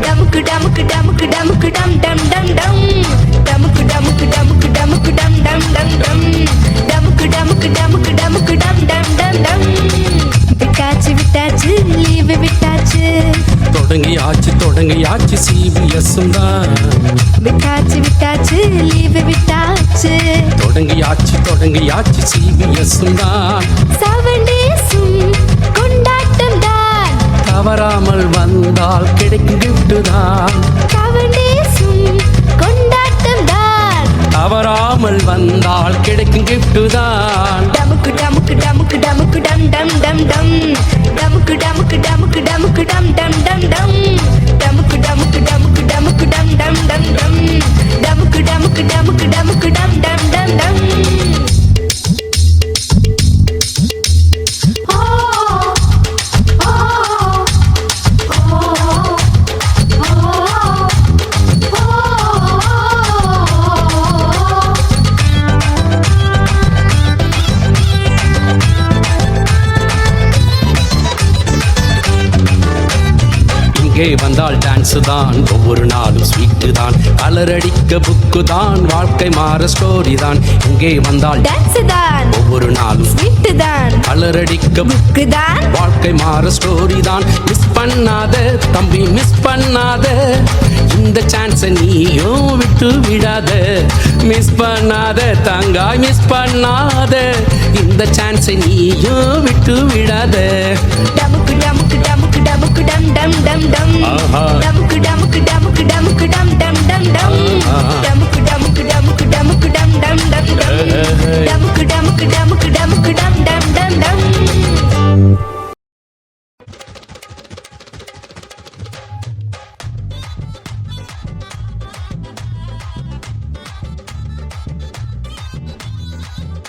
டமுக்கு டமுக்கு டமுக்கு டமுக்கு டம் டம் டம் டம் டமுக்கு டமுக்கு டமுக்கு டமுக்கு டம் டம் டம் டம் டமுக்கு டமுக்கு டமுக்கு டமுக்கு டம் டம் டம் டம் விட்டாச்சு விட்டாச்சு லீவு விட்டாச்சு தொடங்கியாச்சு சிபிஎஸ்ஸும் தான் விட்டாச்சு விட்டாச்சு லீவு விட்டாச்சு தொடங்கியாச்சு சிபிஎஸ்ஸும் தான் 7 டேஸும் கொண்டாட்டம் தான் தவறாமல் வந்தால் கிடைக்கும் gift தான் 7 டேஸும் கொண்டாட்டம் தான் தவறாமல் வந்தால் கிடைக்கும் gift தான் டமுக்கு டமுக்கு டமுக்கு டமுக்கு டம் டம் டம் டம் டமுக்கு டமுக்கு டமுக்கு டமுக்கு டம் டம் டம் டம் டமுக்கு டமுக்கு டமுக்கு டமுக்கு டம் டம் டம் டம் டமுக்கு டமுக்கு டமுக்கு டமுக்கு டம் டம் டம் டம் இங்கே வந்தால் டான்ஸ் தான் ஒவ்வொரு நாளும் ஸ்வீட்டு தான் கலரடிக்க புக்கு தான் வாழ்க்கை மாற ஸ்டோரி தான் இங்கே வந்தால் டான்ஸ் தான் ஒவ்வொரு நாளும் ஸ்வீட் தான் கலரடிக்க புக்கு தான் வாழ்க்கை மாற ஸ்டோரி தான் மிஸ் பண்ணாத தம்பி மிஸ் பண்ணாத இந்த சான்ஸை நீயும் விட்டு விடாத மிஸ் பண்ணாத தங்காய் மிஸ் பண்ணாத இந்த சான்ஸை நீயும் விட்டு விடாத டமுக்கு டமுக்கு டமுக்கு டமுக்கு டம் டம் டம் டம் ஆஹா. டமுக்கு டமுக்கு டமுக்கு டமுக்கு டம் டம் டம் டம்